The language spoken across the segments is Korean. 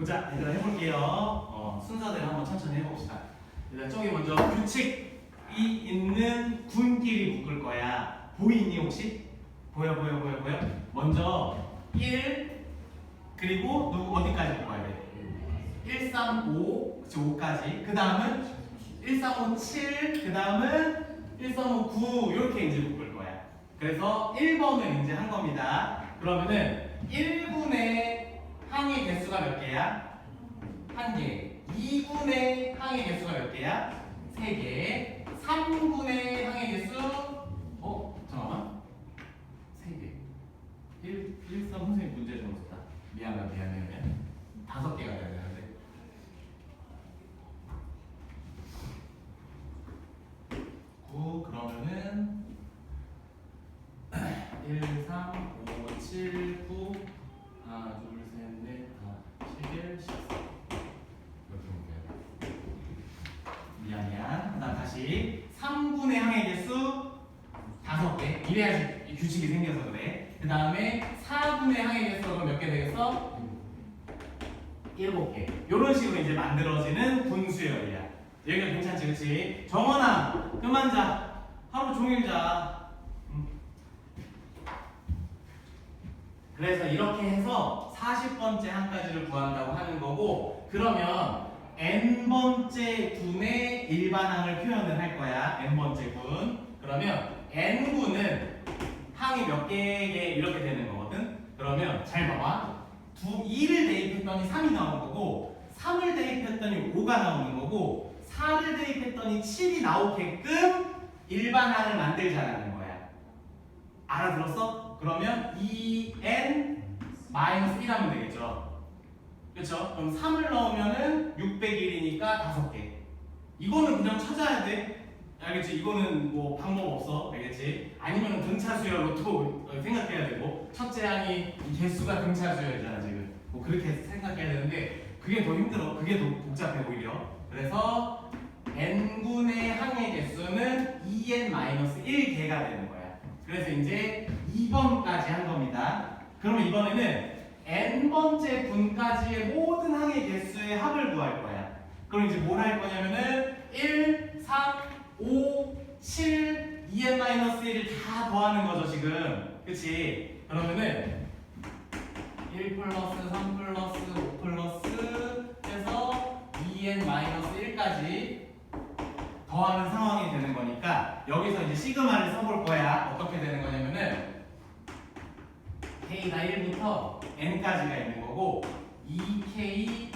보자. 얘들아 해볼게요. 순서대로 한번 천천히 해봅시다. 일단 저기 먼저 규칙이 있는 군끼리 묶을 거야. 보이니 혹시? 보여? 먼저 1 그리고 누구 어디까지 묶어야 돼? 1, 3, 5 그치 5까지. 그 다음은 1, 3, 5, 7 그 다음은 1, 3, 5, 9 이렇게 이제 묶을 거야. 그래서 1번을 이제 한 겁니다. 그러면은 1분의 항의 개수가 몇 개야? 1개. 2분의 항의 개수가 몇 개야? 3개. 3분의 항의 개수 잠깐만 3개. 1, 3 선생님 문제 좀 썼다. 미안해 5개가 돼야 되는데 9 그러면은 1, 3, 5, 7, 9 하나, 둘, 셋, 넷, 다, 11, 14 이렇게 볼게요. 미안. 그 다음 다시 3분의 항의 개수 5개. 이래야지 이 규칙이 생겨서 그래. 그 다음에 4분의 항의 개수가 몇 개 되겠어? 7개. 이런 식으로 이제 만들어지는 분수열이야. 여기가 괜찮지, 그치? 정원아, 그만 자. 하루 종일 자. 그래서 이렇게 해서 40번째 항까지를 구한다고 하는 거고, 그러면 n번째 군의 일반항을 표현을 할 거야. n번째 군. 그러면 n군은 항이 몇 개에 이렇게 되는 거거든. 그러면 잘 봐봐. 2를 대입했더니 3이 나오는 거고, 3을 대입했더니 5가 나오는 거고, 4를 대입했더니 7이 나오게끔 일반항을 만들자라는 거야. 알아들었어? 그러면 2n-1 하면 되겠죠. 그렇죠? 그럼 3을 넣으면은 601이니까 5개. 이거는 그냥 찾아야 돼. 알겠지? 이거는 뭐 방법 없어. 알겠지? 아니면 등차 수열로 또 생각해야 되고, 첫째 항이 이 개수가 등차 수열이잖아 지금. 뭐 그렇게 생각해야 되는데 그게 더 힘들어. 그게 더 복잡해 오히려. 그래서 n분의 항의 개수는 2n-1개가 되는 거야. 그래서 이제 2번까지 한 겁니다. 그럼 이번에는 n번째 분까지의 모든 항의 개수의 합을 구할 거야. 그럼 이제 뭘 할 거냐면은 1, 3, 5, 7, 2n-1을 다 더하는 거죠 지금. 그치? 그러면은 1 플러스 3 플러스 5 플러스 해서 2n-1까지 더하는 상황이 되는 거니까 여기서 이제 시그마를 써볼 거야. 어떻게 되는 거냐면은 k가 1부터 n까지가 있는 거고 2k-1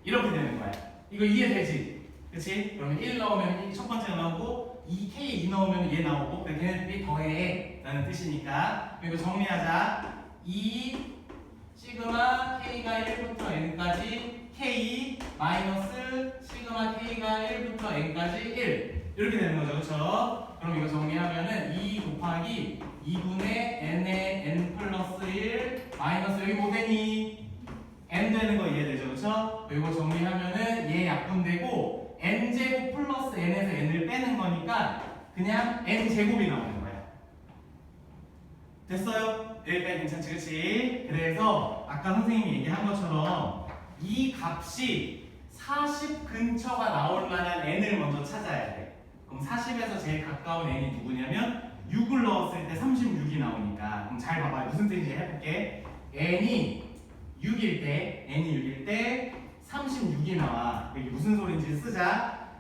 이렇게 되는 거야. 이거 이해되지? 그치? 그러면 1 넣으면 첫 번째가 나오고 2k 2 넣으면 얘 나오고 걔네들이 더해 라는 뜻이니까 이거 정리하자. 2 시그마 k가 1부터 n까지 k 마이너스 시그마 k가 1부터 n까지 1 이렇게 되는 거죠. 그렇죠? 그럼 이거 정리하면은 2 곱하기 2분의 n의 n 플러스 1 마이너스 여기 뭐 되니? n 되는 거 이해되죠? 그렇죠? 이거 정리하면은 얘 약분되고 n제곱 플러스 n에서 n을 빼는 거니까 그냥 n제곱이 나오는 거야. 됐어요? 여기까지 괜찮지? 그치? 그래서 아까 선생님이 얘기한 것처럼 이 값이 40 근처가 나올 만한 n을 먼저 찾아야 돼. 그럼 40에서 제일 가까운 n이 누구냐면 6을 넣었을 때 36이 나오니까. 그럼 잘 봐봐. 무슨 뜻인지 해볼게. n이 6일 때 36이 나와. 이게 무슨 소리인지 쓰자.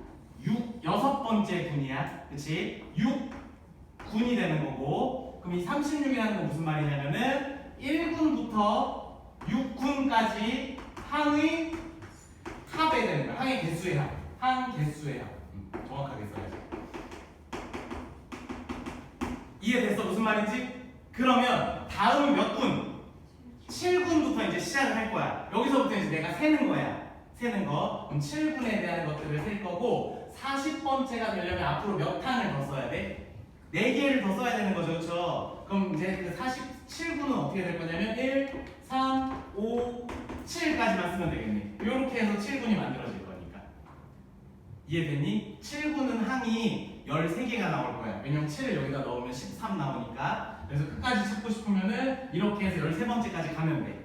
6번째 군이야. 그치? 6군이 되는 거고. 그럼 이 36이라는 건 무슨 말이냐면은 1군부터 6군까지 항의 합에 되는 거야. 항의 개수의 합. 항 개수의 합. 정확하게 써야지. 이해됐어? 무슨 말인지? 그러면 다음은 몇 군? 7군부터 이제 시작을 할 거야. 여기서부터 이제 내가 세는 거야. 세는 거. 그럼 7군에 대한 것들을 셀 거고 40번째가 되려면 앞으로 몇 항을 더 써야 돼? 4개를 더 써야 되는 거죠. 그렇죠? 그럼 이제 그 47군은 어떻게 될 거냐면 1, 3, 5, 7까지만 쓰면 되겠네. 이렇게 해서 7군이 만들어질 거니까. 이해됐니? 7군은 항이 13개가 나올 거야. 왜냐면 7을 여기다 넣으면 13 나오니까. 그래서 끝까지 찾고 싶으면은 이렇게 해서 13번째까지 가면 돼.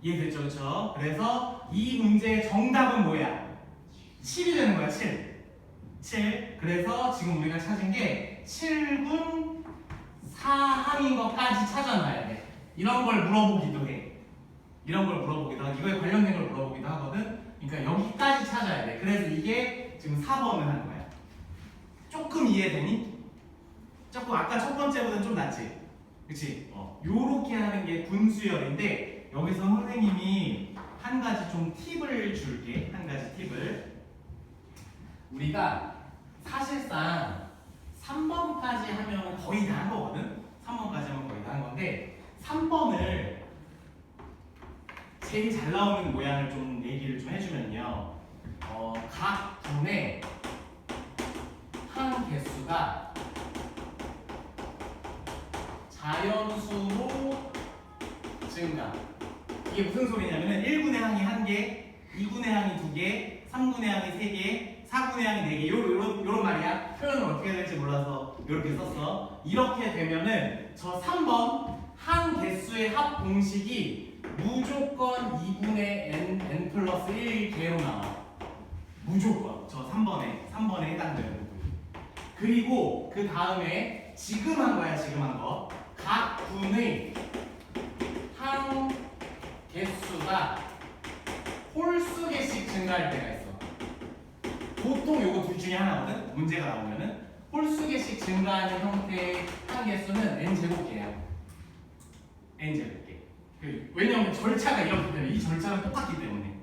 이해됐죠? 그렇죠? 그래서 이 문제의 정답은 뭐야? 7이 되는 거야. 7. 7. 그래서 지금 우리가 찾은 게 7분 4항인 것까지 찾아놔야 돼. 이런 걸 물어보기도 해. 이런 걸 물어보기도 하고 이거에 관련된 걸 물어보기도 하거든. 그러니까 여기까지 찾아야 돼. 그래서 이게 지금 4번을 한 거야. 조금 이해되니? 조금 아까 첫 번째보다는 좀 낫지? 그치? 요렇게 하는 게 분수열인데 여기서 선생님이 한 가지 좀 팁을 줄게. 한 가지 팁을. 우리가 사실상 3번까지 하면 거의 다 한 거거든? 3번까지 하면 거의 다 한 건데 3번을 제일 잘 나오는 모양을 좀 얘기를 좀 해주면요. 각 분의 항 개수가 자연수로 증가. 이게 무슨 소리냐면은 1군의 항이 1개, 2군의 항이 2개, 3군의 항이 3개, 4군의 항이 4개. 요런 말이야. 표현을 어떻게 해야 될지 몰라서 이렇게 썼어. 이렇게 되면은 저 3번 항 개수의 합 공식이 무조건 2분의 n 플러스 1개로 나와. 무조건. 저 3번에 해당되는 부분. 그리고 그 다음에 지금 한 거야. 지금 한 거. 각 분의 항 개수가 홀수 개씩 증가할 때가 있어. 보통 요거 둘 중에 하나거든. 문제가 나오면은 홀수 개씩 증가하는 형태의 항 개수는 n제곱계야. n제곱계. 왜냐면 절차가 이렇기 때문에 이 절차가 똑같기 때문에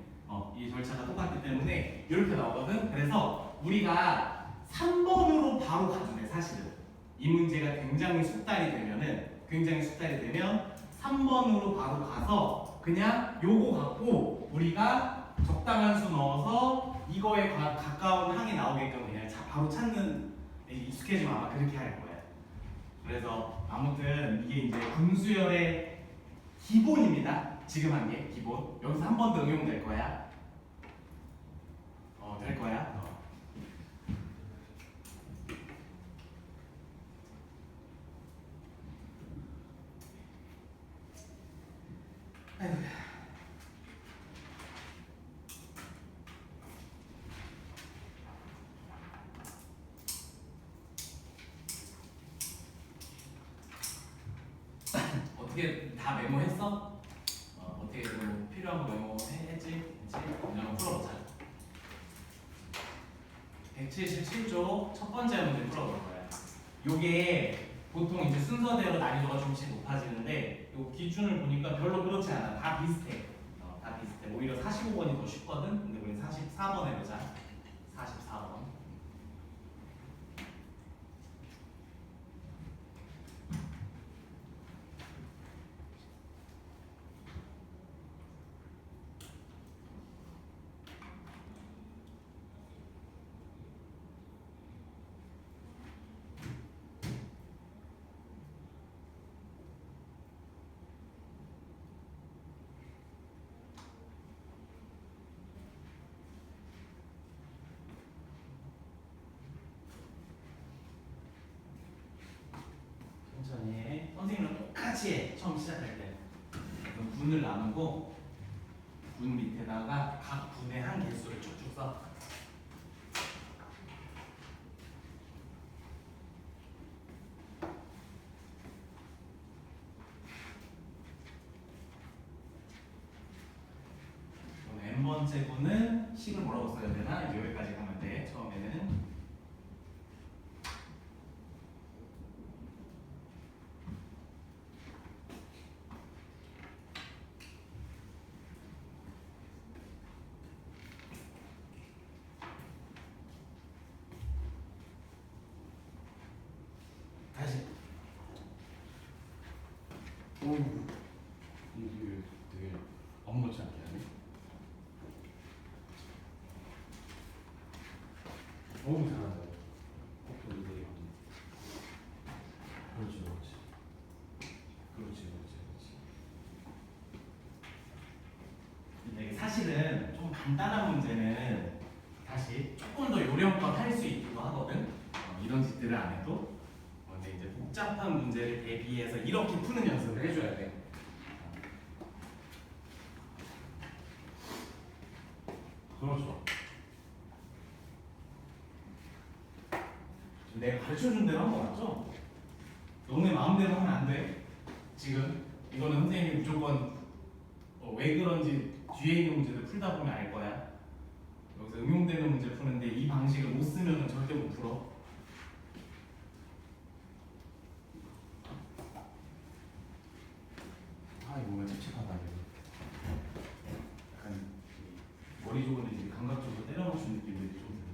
이 절차가 똑같기 때문에 이렇게 나오거든. 그래서 우리가 3번으로 바로 가도 돼. 사실은 이 문제가 굉장히 숙달이 되면 3번으로 바로 가서 그냥 요거 갖고 우리가 적당한 수 넣어서 이거에 가까운 항이 나오게끔 그냥 바로 찾는, 익숙해지면 아마 그렇게 할 거야. 그래서 아무튼 이게 이제 분수열의 기본입니다. 지금 한 게 기본. 여기서 한 번 더 응용될 거야. 될 거야. 아이고야. 어떻게 다 메모했어? 어떻게 뭐 필요한 거 메모했지? 그냥 풀어보자. 177조 첫 번째 문제 풀어볼 거야. 요게 보통 이제 순서대로 난이도가 조금씩 높아지는데 요 기준을 보니까 별로 그렇지 않아. 다 비슷해. 다 비슷해. 오히려 45번이 더 쉽거든. 근데 우리 44번 해보자. 44번. 천천히 해. 선생님이랑 똑같이 해. 처음 시작할 때. 그럼 분을 나누고 분 밑에다가 각 분의 한 개수를 쭉쭉 써. 그럼 n번째 분은 식을 뭐라고 써야 되나? 여기까지 가면 돼. 처음에는. 다시. 오, 이게 되게 아무렇지 않게 하네. 오, 잘한다. 그렇지, 그렇지. 근데 사실은 좀 간단한 문제는 다시 조금 더 요령껏 할 수 있기도 하거든. 이런 짓들을 안 해도. 근데 이제 복잡한 문제를 대비해서 이렇게 푸는 연습을 해줘야 돼. 그렇죠. 내가 가르쳐준 대로 한 거 맞죠? 너네 마음대로 하면 안 돼. 지금 이거는 선생님이 무조건 왜 그런지 뒤에 있는 문제들 풀다 보면 알 거야. 여기서 응용되는 문제 푸는데 이 방식을 못 쓰면 절대 못 풀어. 아 이거 뭔가 찝찝하다 이거. 약간 머리 좋은데 이제 감각적으로 때려 맞춘 느낌들이 좀 드는데.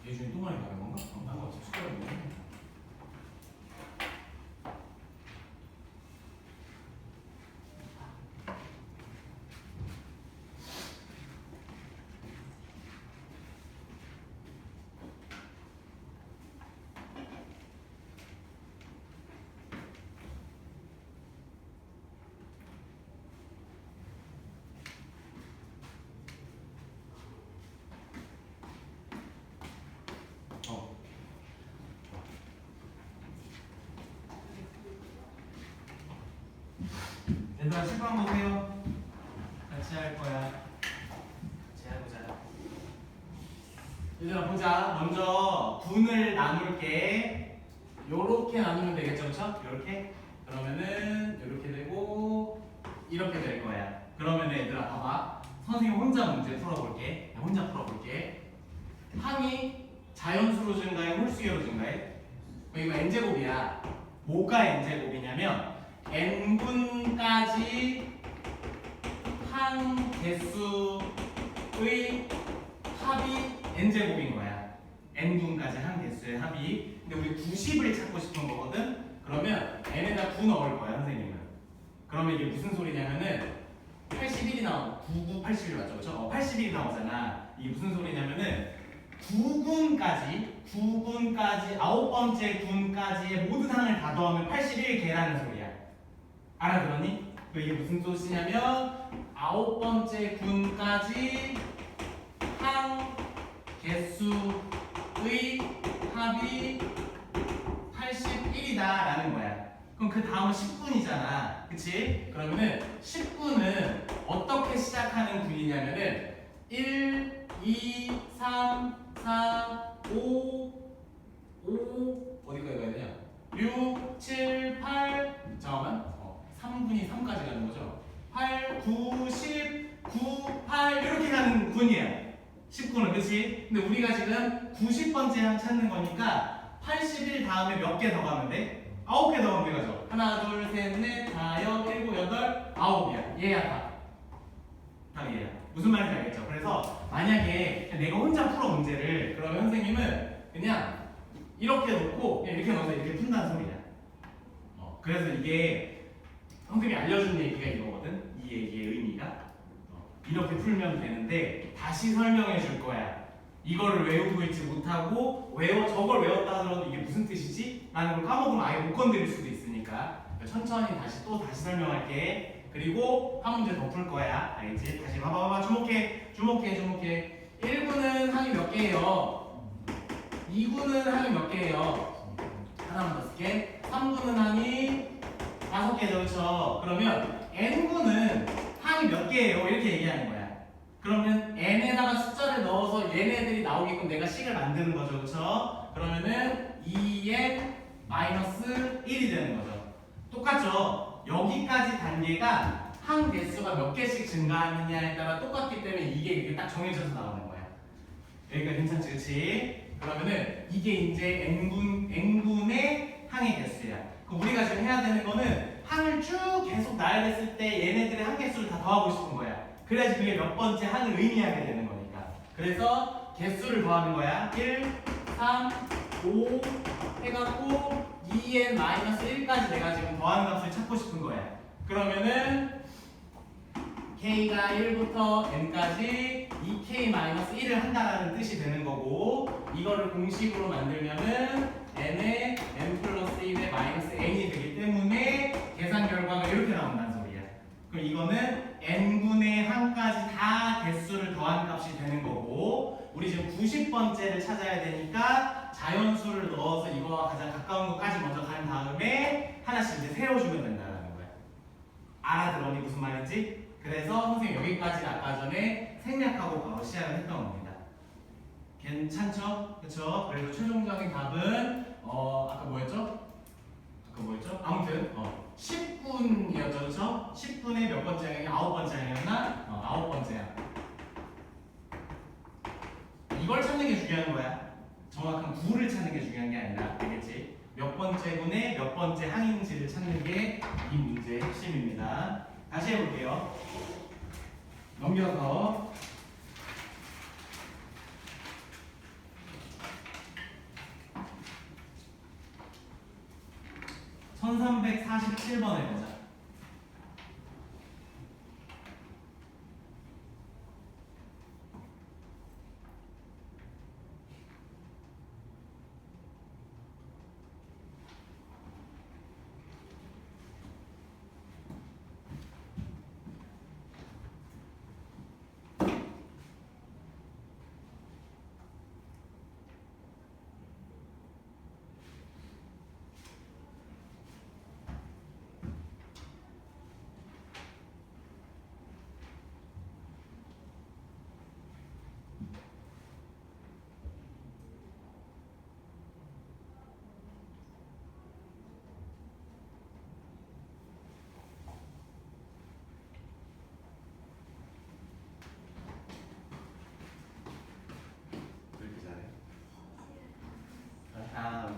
예준이 똥 많이 가는 건가? 나는 어차피 숟가락이 없네. 얘들아 실방 보세요. 같이 할 거야. 같이 해보자. 얘들아 보자. 먼저 분을 나눌게. 요렇게 나누면 되겠죠, 그렇죠? 요렇게. 그러면은 요렇게 되고 이렇게 될 거야. 그러면 얘들아 봐봐. 선생님 혼자 문제 풀어볼게. 혼자 풀어볼게. 항이 자연수로 증가해, 홀수계로 증가해? 이거 n제곱이야. 뭐가 n제곱이냐면 n분까지 한 개수의 합이 n제곱인 거야. n분까지 한 개수의 합이. 근데 우리 90을 찾고 싶은 거거든. 그러면 n에다 9 넣을 거야, 선생님은. 그러면 이게 무슨 소리냐면은 81이 나오고 99, 81 맞죠? 그렇죠? 81이 나오잖아. 이게 무슨 소리냐면은 9군까지 9번째 군까지의 모든 항을 다 더하면 81개라는 소리야. 알아들었니? 이게 무슨 뜻이냐면 9번째 군까지 항 개수의 합이 81이다 라는 거야. 그럼 그 다음은 10군이잖아. 그치? 그러면은 10군은 어떻게 시작하는 군이냐면은 1, 2, 3, 4, 5 어디까지 가야 되냐? 6, 7, 8 잠깐만 3군이 3까지 가는 거죠? 8, 9, 10, 9, 8 이렇게 가는 군이야. 10군은 그치? 근데 우리가 지금 90번째 항 찾는 거니까 81 다음에 몇 개 더 가면 돼? 9개 더 가면 되죠? 하나, 둘, 셋, 넷, 다섯, 일곱, 여덟, 아홉이야. 얘야 다. 답이에요. 무슨 말인지 알겠죠? 그래서 만약에 내가 혼자 풀어 문제를 그러면 선생님은 그냥 이렇게 놓고 이렇게 넣어서 이렇게 푼다는 소리야. 그래서 이게 선생님이 알려준 얘기가 이거거든. 이 얘기의 의미가 이렇게 풀면 되는데 다시 설명해 줄 거야. 이거를 외우고 있지 못하고 저걸 외웠다 하더라도 이게 무슨 뜻이지? 라는 걸 까먹으면 아예 못 건드릴 수도 있으니까 천천히 다시 설명할게. 그리고 한 문제 더 풀 거야. 알겠지? 다시 봐봐. 주목해. 1구는 항이 몇 개예요? 2구는 항이 몇 개예요? 하나만 더 쓸게. 3구는 항이 5개죠, 그렇죠? 그러면 n분은 항이 몇 개예요? 이렇게 얘기하는 거야. 그러면 n에다가 숫자를 넣어서 얘네들이 나오게끔 내가 식을 만드는 거죠, 그렇죠? 그러면은 2n 마이너스 1이 되는 거죠. 똑같죠? 여기까지 단계가 항 개수가 몇 개씩 증가하느냐에 따라 똑같기 때문에 이게 이렇게 딱 정해져서 나오는 거야. 여기가 괜찮지, 그렇지? 그러면은 이게 이제 n분의 항의 개수야. 그럼 우리가 지금 해야 되는 거는 항을 쭉 계속 나열했을 때 얘네들의 항 개수를 다 더하고 싶은 거야. 그래야지 그게 몇 번째 항을 의미하게 되는 거니까. 그래서 개수를 더하는 거야. 1, 3, 5 해갖고 2n-1까지 내가 지금 더하는 값을 찾고 싶은 거야. 그러면은 k가 1부터 n까지 2k-1을 한다라는 뜻이 되는 거고, 이거를 공식으로 만들면은 n의 n 플러스 1의 마이너스 n이 되기 때문에 계산 결과가 이렇게 나온다는 소리야. 그럼 이거는 n분의 항까지 다 개수를 더한 값이 되는 거고, 우리 지금 90번째를 찾아야 되니까 자연수를 넣어서 이거와 가장 가까운 것까지 먼저 간 다음에 하나씩 이제 세워주면 된다는 거야. 알아들었니 무슨 말인지? 그래서 선생님 여기까지 아까 전에 생략하고 바로 시작을 했던 겁니다. 괜찮죠? 그쵸? 그래서 최종적인 답은 아까 뭐였죠? 아무튼 10분이었죠, 그쵸? 10분의 몇 번째 항이 9번째 항이었나? 9번째 항. 이걸 찾는 게 중요한 거야. 정확한 구를 찾는 게 중요한 게 아니라, 알겠지? 몇 번째 분의 몇 번째 항인지를 찾는 게 이 문제의 핵심입니다. 다시 해볼게요. 넘겨서 1347번 해보자.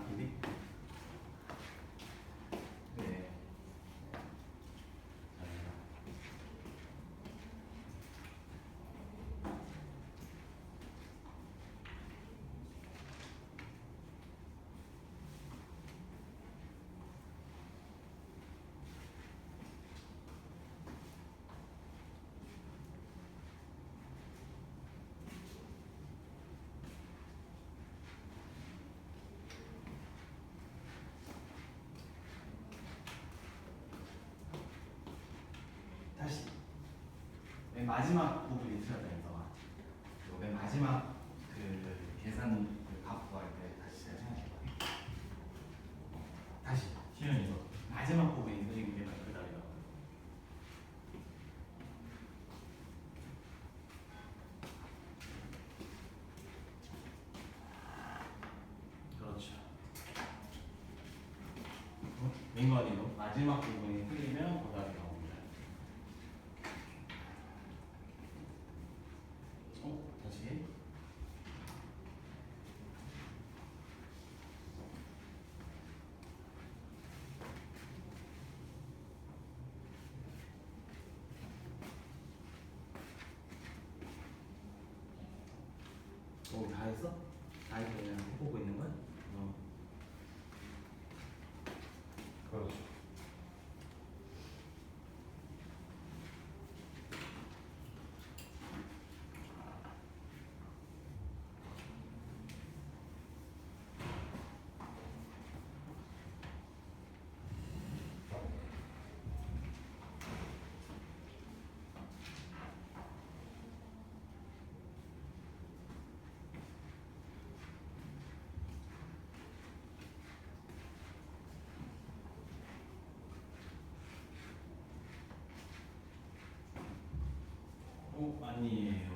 PD? 네. 다시 맨 마지막 부분이 틀렸다면서 맨 마지막 그 계산 그 값 구할 때 다시 생각해봐. 다시 시연이서 마지막 부분이 틀린 게 그 답이다. 그렇죠. 민건이도 마지막 부분이 틀리면 그 답이 나옵니다. 다시. 다 했어? 다 해서 그냥 해보고 있는 거야? 그렇죠. 아니에요.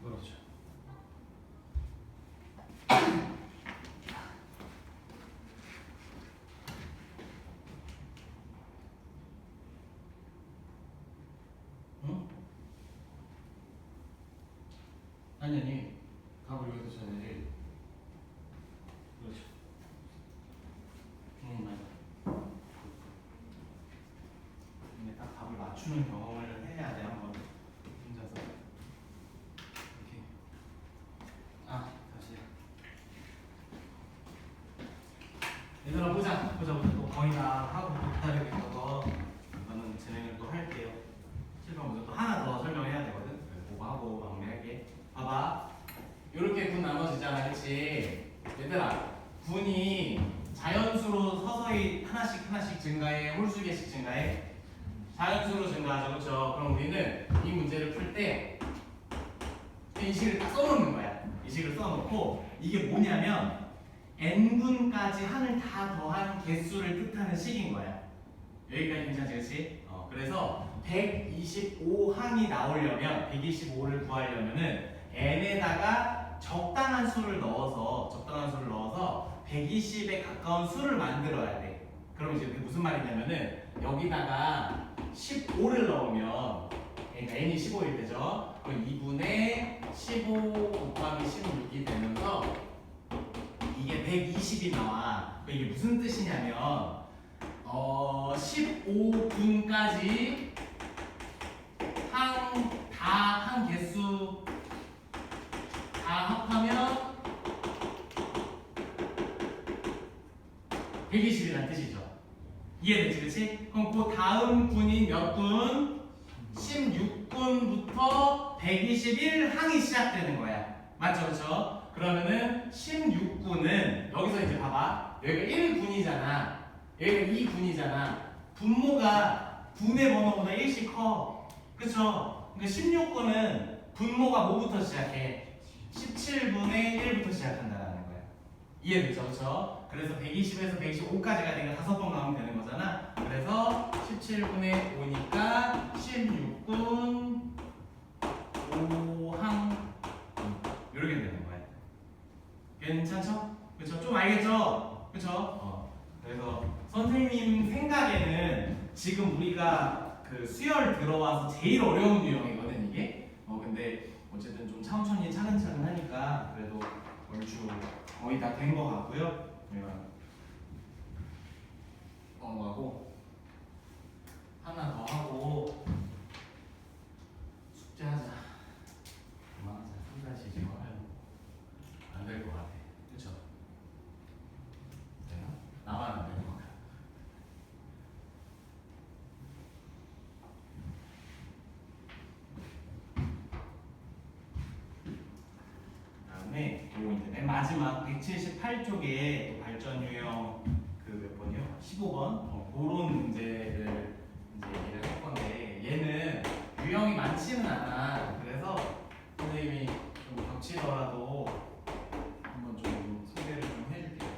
그렇죠. 응? 아니 답을 여기서 찾아야지. 그렇죠. 맞아. 근데 딱 답을 맞추는 경험을 해야 돼 한번 혼자서. 이렇게. 다시. 얘들아 보자. 또 거의 다 하고 또 기다리고 있어서 이거는 진행을 또 할게요. 실험 문제 또 하나 더 설명해야 되거든. 그래서 그거 하고 마무리할게. 봐봐. 이렇게 군 나눠지잖아, 그렇지? 얘들아, 군이 자연수로 서서히 하나씩 증가해, 홀수개씩 증가해. 자연수로 증가하죠, 그렇죠? 그럼 우리는 이 문제를 풀 때 이 식을 딱 써놓는 거야. 이 식을 써놓고 이게 뭐냐면 n분까지 항을 다 더한 개수를 뜻하는 식인 거야. 여기까지 괜찮지, 그렇지? 그래서 125항이 나오려면 125를 구하려면은 n에다가 적당한 수를 넣어서 120에 가까운 수를 만들어야 돼. 그럼 이제 그게 무슨 말이냐면은 여기다가 15를 넣으면 그러니까 n이 15일 때죠. 그럼 2분의 15 곱하기 16이 되면서 이게 120이 나와. 이게 무슨 뜻이냐면 15분까지 한 개수 다 합하면 120이라는 뜻이죠. 이해되지, 그치? 그럼 그 다음 군인 몇 군? 16군부터 121항이 시작되는 거야. 맞죠, 그쵸? 그러면은 16군은 여기서 이제 봐봐. 여기가 1군이잖아. 여기가 2군이잖아. 분모가 분의 번호보다 1씩 커. 그쵸? 그러니까 16군은 분모가 뭐부터 시작해? 17분의 1부터 시작한다는 거야. 이해되죠? 그쵸? 그래서 120에서 125까지가 되니까 5번 나오면 되는 거잖아. 그래서 17분의 5니까 16군 5항 이렇게 되는 거야. 괜찮죠? 그쵸? 좀 알겠죠? 그쵸? 그래서 선생님 생각에는 지금 우리가 그 수열 들어와서 제일 어려운 유형이거든 이게. 근데 어쨌든 좀 천천히 차근차근 하니까 그래도 얼추 거의 다 된 것 같고요. 하고 하나 더 하고 숙제하자. 그만하자. 3-1 지금 안 될 것 같아. 그쵸? 되나? 나만 안 될 것 같아. 그다음에 요거 이제 맨 마지막 178쪽에 발전 유형 그 몇 번이요? 15번. 그런 문제를 이제 얘기를 할 건데 얘는 유형이 많지는 않아. 그래서 선생님이 좀 겹치더라도 한번 좀 소개를 좀 해줄게요.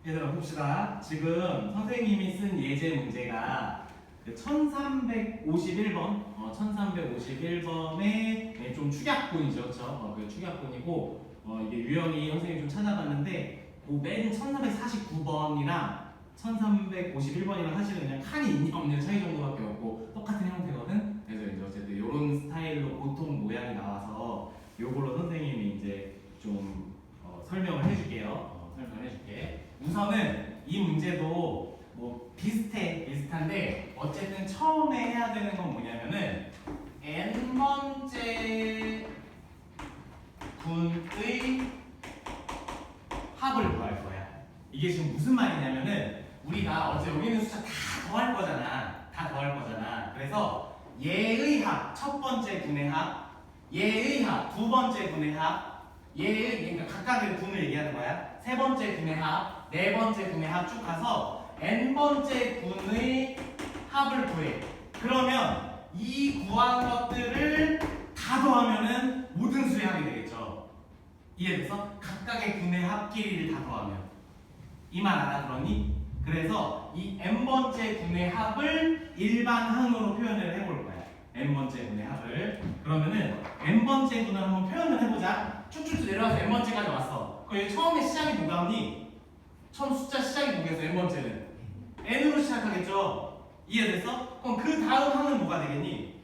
얘들아 봅시다. 지금 선생님이 쓴 예제 문제가 그 1351번, 1351번의 좀 축약본이죠, 그렇죠? 그 축약본이고, 이게 유형이 선생님이 좀 찾아봤는데, 맨 1349번이랑 1351번이랑 사실은 그냥 칸이 있냐 없냐 차이 정도밖에 없고 똑같은 형태거든. 그래서 이제 어쨌든 이런 스타일로 보통 모양이 나와서 요걸로 선생님이 이제 좀 설명을 해줄게요. 설명해줄게. 우선은 이 문제도 뭐 비슷한데 어쨌든 처음에 해야 되는 건 뭐냐면은 n번째 군의 합을 구할 거야. 이게 지금 무슨 말이냐면은 우리가 어제 여기 있는 숫자 다 더할 거잖아. 다 더할 거잖아. 그래서 얘의 합, 첫 번째 군의 합, 얘의 합, 두 번째 군의 합, 얘의 그러니까 각각의 군을 얘기하는 거야. 세 번째 군의 합, 네 번째 군의 합 쭉 가서 n번째 군의 합을 구해. 그러면 이 구한 것들을 다 더하면은 모든 수의 합이 되겠죠. 이해됐어? 각각의 군의 합 길이를 다 더하면. 이 말 알아들었니? 그래서 이 n번째 군의 합을 일반항으로 표현을 해볼 거야. n번째 군의 합을. 그러면은 n번째 군을 한번 표현을 해보자. 쭉쭉 내려와서 n번째까지 왔어. 그럼 여기 처음에 시작이 뭐가 오니? 처음 숫자 시작이 뭐겠어? n번째는 n으로 시작하겠죠? 이해됐어? 그럼 그 다음 항은 뭐가 되겠니?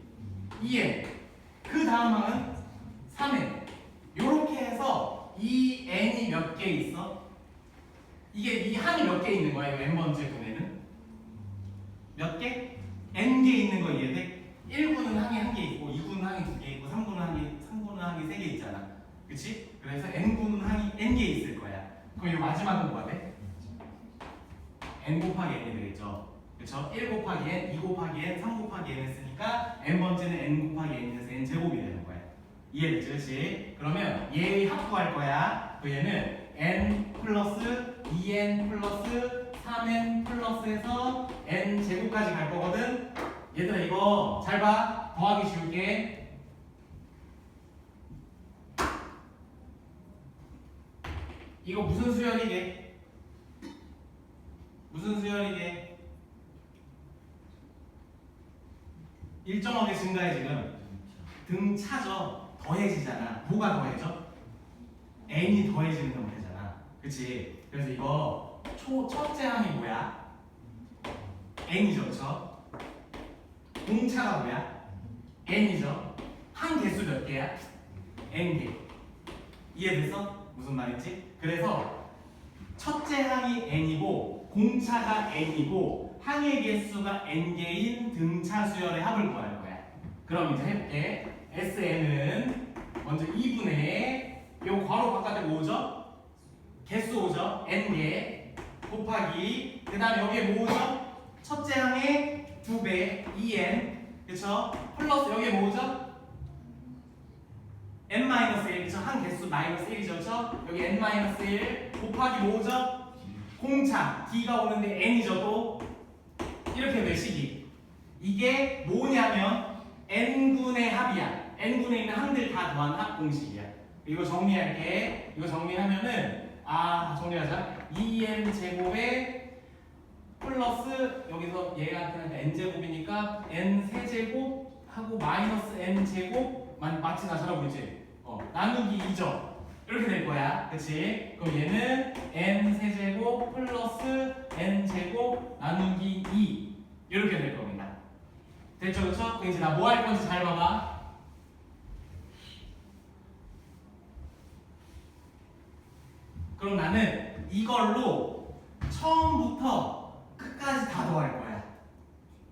2n. 그 다음 항은 3n. 요렇게 해서 이 n이 몇 개 있어? 이게 이 항이 몇 개 있는 거야? 이 n번째 군에는 몇 개? n개 있는 거 이해돼? 1군은 항이 1개 있고 2군은 항이 2개 있고 3군은 항이 3개 있잖아. 그치? 그래서 n군은 항이 n개 있을 거야. 그럼 이 마지막은 뭐가 돼? n 곱하기 n이 되겠죠. 그쵸? 1 곱하기 n, 2 곱하기 n, 3 곱하기 n 했으니까 n번째는 n 곱하기 n이 돼서 n 제곱이 되는 거야. 이해됐지? 그치? 그러면 얘의 합 구할 거야. 그 얘는 n 플러스 2n 플러스 3n 플러스해서 n 제곱까지 갈 거거든. 얘들아 이거 잘 봐. 더하기 쉬울게. 이거 무슨 수열이게? 무슨 수열이게? 일정하게 증가해 지금. 등차죠. 더해지잖아. 뭐가 더해져? n이 더해지는 건 되잖아. 그치? 그래서 이거 첫째 항이 뭐야? n이죠. 그쵸? 공차가 뭐야? n이죠. 항 개수 몇 개야? n개. 이해됐어? 무슨 말인지? 그래서 첫째 항이 n이고 공차가 n이고 항의 개수가 n개인 등차 수열의 합을 구할 거야. 그럼 이제 해볼게. SN은 먼저 2분의 요 괄호 바깥에 뭐 오죠? 개수 오죠? n개 곱하기 그 다음에 여기에 뭐 오죠? 첫째 항의 2배 2n 그쵸? 플러스 여기에 뭐 오죠? n-1 그쵸? 한 개수 마이너스 1이죠 그쵸? 여기 n-1 곱하기 뭐 오죠? 공차 d가 오는데 n이죠 또 이렇게 될 식이 이게 뭐냐면 n분의 합이야. n분에 있는 항들 다 더한 합 공식이야. 이거 정리할게. 이거 정리하면은 정리하자. 2n 제곱에 플러스 여기서 얘한테는 n 제곱이니까 n 세제곱 하고 마이너스 n 제곱 맞지 나 잘하고 있지? 나누기 2죠. 이렇게 될 거야. 그치? 그럼 얘는 n 세제곱 플러스 n 제곱 나누기 2 이렇게 될 겁니다. 됐죠? 그쵸? 그럼 이제 나 뭐 할 건지 잘 봐봐. 그럼 나는 이걸로 처음부터 끝까지 다 더할 거야.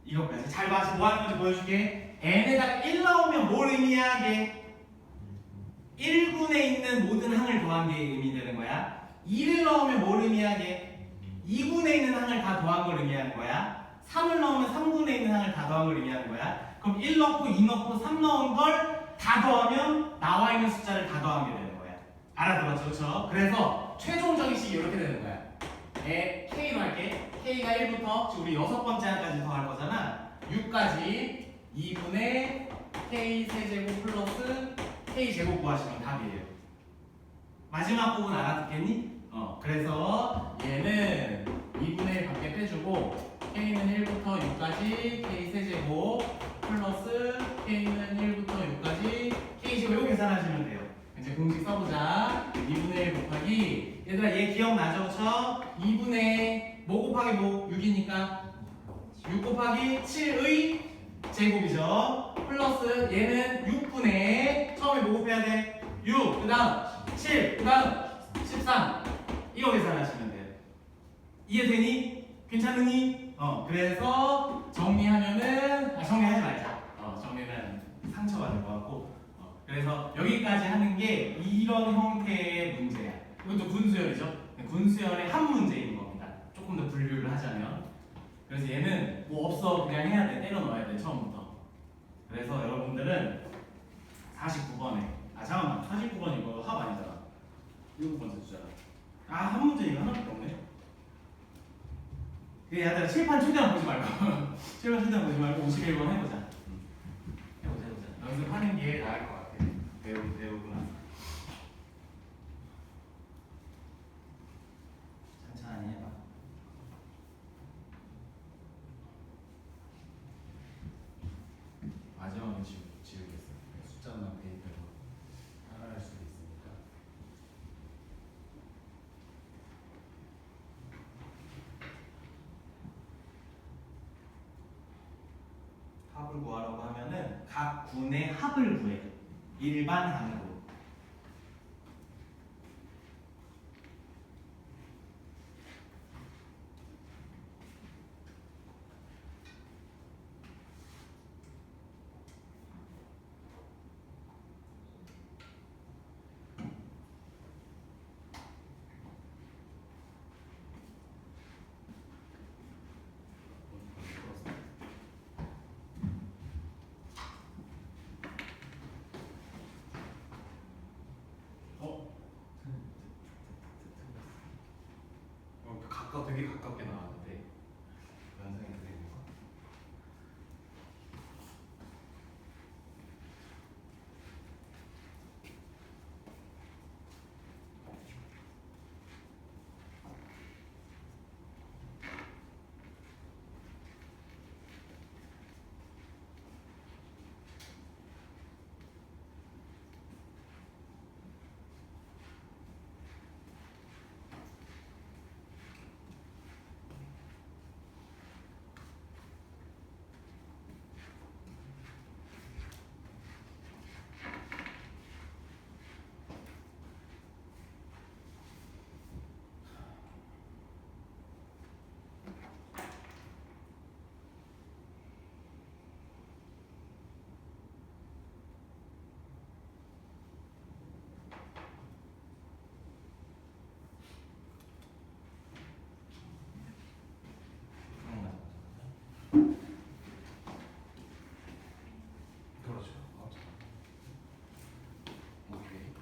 이것까지. 잘 봐. 지금 뭐 하는 건지 보여줄게. n에다가 1 나오면 뭘 의미하게? 1군에 있는 모든 항을 더한 게 의미되는 거야. 2를 넣으면 뭘 의미하게? 2군에 있는 항을 다 더한 걸 의미하는 거야. 3을 넣으면 3군에 있는 항을 다 더한 걸 의미하는 거야. 그럼 1 넣고 2 넣고 3 넣은 걸 다 더하면 나와 있는 숫자를 다 더한 게 되는 거야. 알아들었죠? 그렇죠? 그래서 최종적인 식이 이렇게 되는 거야. K로 할게. K가 1부터 지금 우리 6번째 항까지 더할 거잖아. 6까지 2분의 K 세제곱 플러스 K 제곱 구하시면 답이에요. 마지막 부분 알아듣겠니? 그래서 얘는 2분의 1 밖에 빼주고 k는 1부터 6까지 k 세제곱 플러스 k는 1부터 6까지 k 제곱 이거 계산하시면 돼요. 이제 공식 써보자. 2분의 1 곱하기 얘들아 얘 기억나죠? 그쵸? 2분의 뭐 곱하기 뭐 6이니까 6 곱하기 7의 제곱이죠. 플러스 얘는 6분의 처음에 뭐 곱해야 돼? 6 그 다음 7 그 다음 13 이거 계산하시면 돼요. 이해되니? 괜찮으니? 그래서 정리하면은 정리하지 말자. 정리는 상처가 될 것 같고 그래서 여기까지 하는 게 이런 형태의 문제야. 이것도 군수열이죠. 군수열의 한 문제인 겁니다. 조금 더 분류를 하자면 그래서 얘는 뭐 없어 그냥 해야 돼. 때려 넣어야 돼 처음부터. 그래서 여러분들은 49번에 잠깐만 49번 이거 합 아니잖아. 7번째 주잖아. 한 문제 이거 하나밖에 없네. 얘들아 칠판 최대한 보지 말고 칠판 최대한 보지 말고 51번 해보자. 해보자. 연습하는 게 나을 것 같아. 배우고 나서 천천히 해봐. 마지막은 지우겠어. 숫자만 대입해서 따라할 수도 있으니까. 합을 구하라고 하면은 각 군의 합을 구해. 일반 항으로. 되게 가깝게 나왔는데 연상이 되는 거. 그렇죠. 오케이.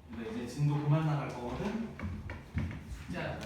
근데 이제 진도 그만 나갈 거거든. 숫자.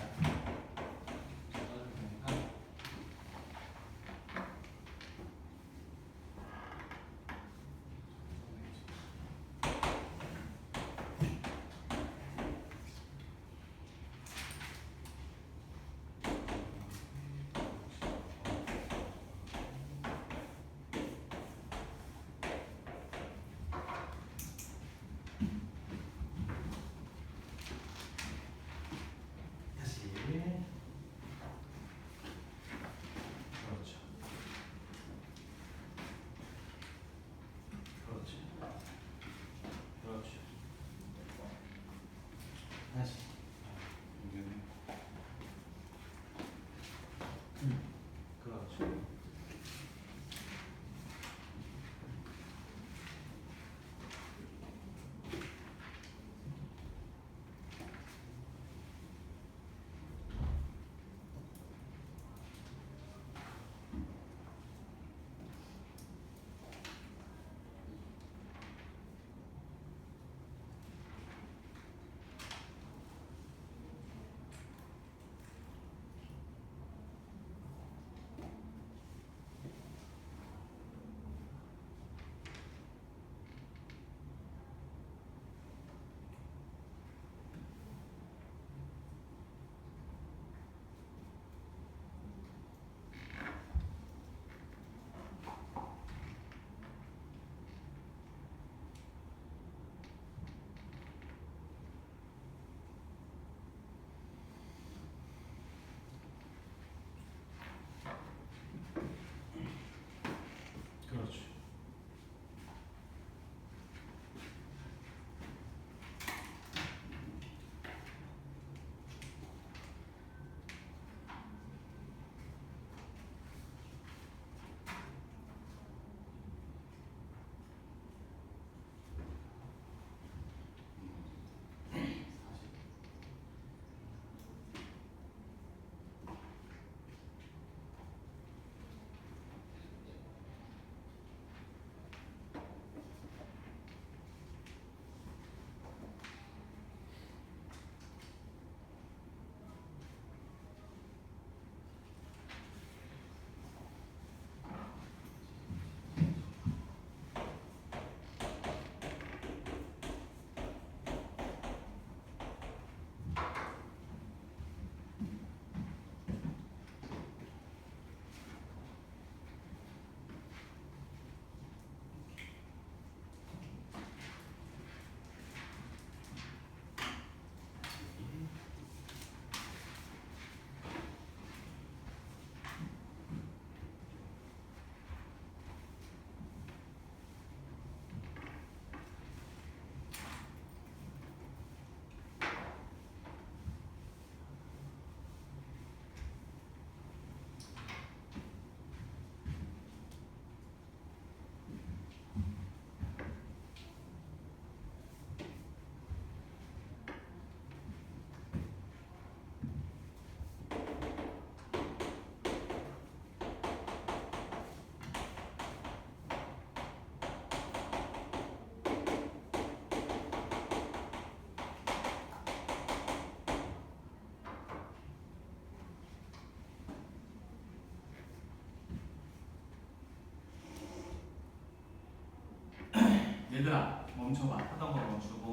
얘들아 멈춰봐. 하던 거 멈추고.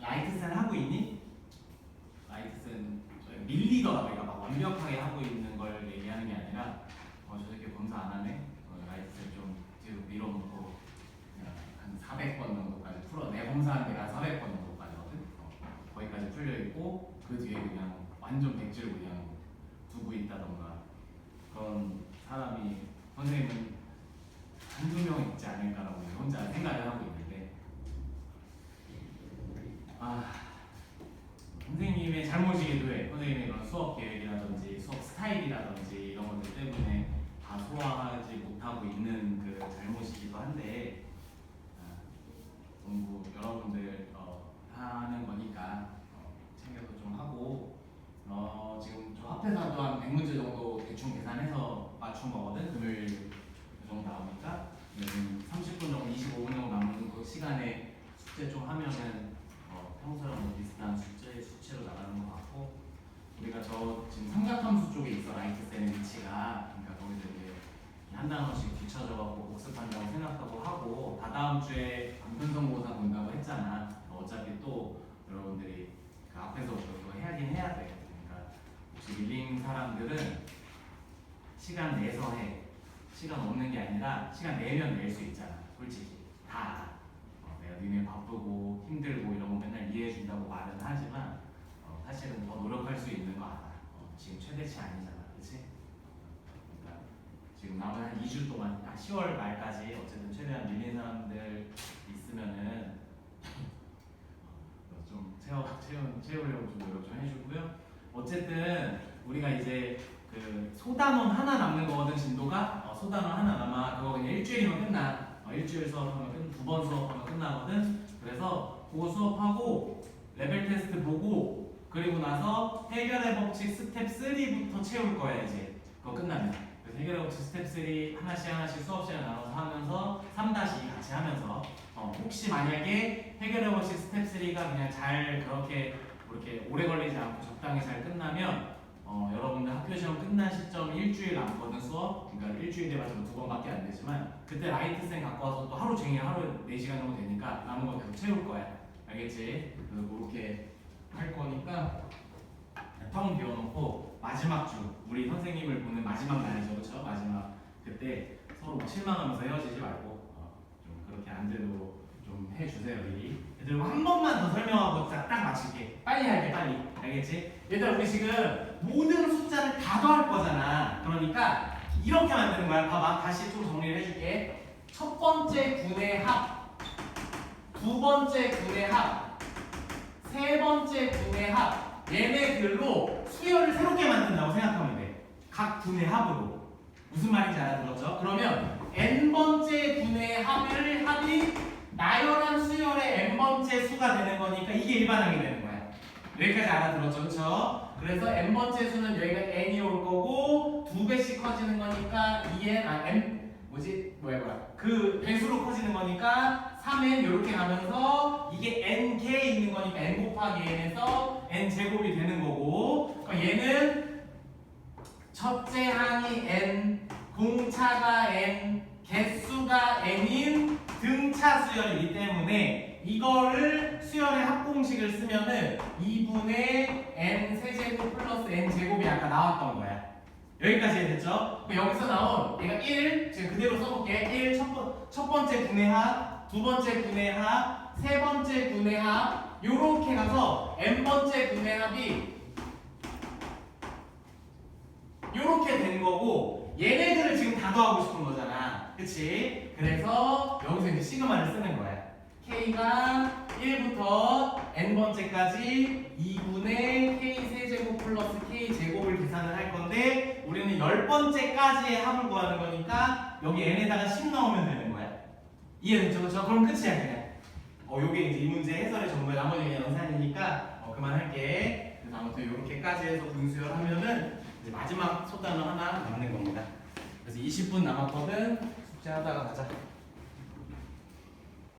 라이트센 하고 있니? 라이트센 밀리더라. 내가 막 완벽하게 하고 있는 걸 얘기하는 게 아니라 저 새끼 검사 안 하네. 라이트센 좀 뒤로 밀어놓고 그냥 한 400번 정도까지 풀어. 내 검사하는 게 한 400번 정도까지거든. 거기까지 풀려 있고 그 뒤에 그냥 완전 백지를 그냥 두고 있다던가 그런 사람이 선생님은 한두 명 있지 않을까라고 혼자 생각을 하고 있는데 선생님의 잘못이기도 해. 선생님의 그런 수업 계획이라든지 수업 스타일이라든지 이런 것들 때문에 다 소화하지 못하고 있는 그 잘못이기도 한데 공부 여러분들 하는 거니까 챙겨서 좀 하고 지금 저 합해서도 한 100문제 정도 대충 계산해서 맞춘 거거든. 금요일 그 정도 나오니까 지금 30분 정도 25분 정도 남은 그 시간에 숙제 좀 하면은 평소랑 뭐 비슷한 수치로 나가는 것 같고 우리가 저 지금 삼각함수 쪽에 있어. 라이트센의 위치가. 그러니까 거기서 이제 한 단어씩 뒤쳐져갖고 복습한다고 생각하고 하고 다다음 주에 안편성고사 본다고 했잖아. 어차피 또 여러분들이 그 앞에서 그거 해야긴 해야 돼. 그러니까 혹시 밀린 사람들은 시간 내서 해. 시간 없는 게 아니라 시간 내면 낼 수 있잖아. 솔직히 다 알아. 내가 니네 바쁘고 힘들고 이런 거 맨날 이해해 준다고 말은 하지만 사실은 더 노력할 수 있는 거 알아. 지금 최대치 아니잖아. 그치? 그러니까 지금 남은 한 2주 동안 10월 말까지 어쨌든 최대한 밀린 사람들 있으면은 좀 채우려고 좀 노력 좀 해주고요. 어쨌든 우리가 이제 그 소단원 하나 남는 거거든. 진도가 소단원 하나 남아. 그거 그냥 일주일이면 끝나. 일주일 수업하면 2번 수업하면 끝나거든. 그래서 그거 수업하고 레벨 테스트 보고 그리고 나서 해결의 법칙 스텝 3부터 채울 거야. 이제 그거 끝나면. 그래서 해결의 법칙 스텝 3 하나씩 수업 시간 나눠서 하면서 3-2 같이 하면서 혹시 만약에 해결의 법칙 스텝 3가 그냥 잘 그렇게 오래 걸리지 않고 적당히 잘 끝나면 여러분들 학교 시험 끝난 시점이 일주일 남거든. 수업. 그러니까 일주일에 맞으면 2번밖에 안 되지만 그때 라이트센 갖고 와서 또 하루 종일 하루 4시간 정도 되니까 남은 거 계속 채울 거야. 알겠지? 그리고 이렇게 할 거니까 텅 비워놓고 마지막 주 우리 선생님을 보는 마지막 날이죠. 그렇죠? 마지막 그때 서로 막 실망하면서 헤어지지 말고 좀 그렇게 안 되도록 좀 해주세요. 미리. 얘들아 한 번만 더 설명하고 딱 마칠게. 빨리 할게. 빨리. 알겠지? 얘들아 우리 지금 모든 숫자를 다 더할 거잖아. 그러니까 이렇게 만드는 거야. 봐봐. 다시 좀 정리를 해줄게. 첫 번째 분의 합, 두 번째 분의 합, 세 번째 분의 합, 얘네들로 수열을 새롭게 만든다고 생각하면 돼. 각 분의 합으로. 무슨 말인지 알아들었죠? 그러면 n번째 분의 합이 나열한 수열의 n번째 수가 되는 거니까 이게 일반항이 되는 거야. 여기까지 알아들었죠? 그렇죠? 그래서 n번째 수는 여기가 n이 올 거고 2배씩 커지는 거니까 2n 그 배수로 커지는 거니까 3n 이렇게 가면서 이게 nk 있는 거니까 n 곱하기 n에서 n 제곱이 되는 거고 얘는 첫째 항이 n, 공차가 n, 개수가 n인 등차 수열이기 때문에 이거를 수열의 합공식을 쓰면은 2분의 n 세제곱 플러스 n 제곱이 아까 나왔던 거야. 여기까지 됐죠? 여기서 나온 얘가 1 지금 그대로 써볼게. 1 첫 번째 분의 합, 두 번째 분의 합, 세 번째 분의 합 요렇게 가서 n번째 분의 합이 요렇게 된 거고 얘네들을 지금 다 더하고 싶은 거잖아. 그치? 그래서 여기서 이제 시그마를 쓰는 거야. K가 1부터 n번째까지 2분의 K 세제곱 플러스 K 제곱을 계산을 할 건데 우리는 10번째까지의 합을 구하는 거니까 여기 n에다가 10 넣으면 되는 거야. 이해됐죠? 그렇죠? 그럼 끝이야 그냥. 요게 이제 이 문제 해설의 전부야. 나머지 그냥 영상이니까 그만할게. 그래서 아무튼 이렇게까지 해서 분수열 하면은 이제 마지막 소단어 하나 남는 겁니다. 그래서 20분 남았거든. 숙제하다가 가자.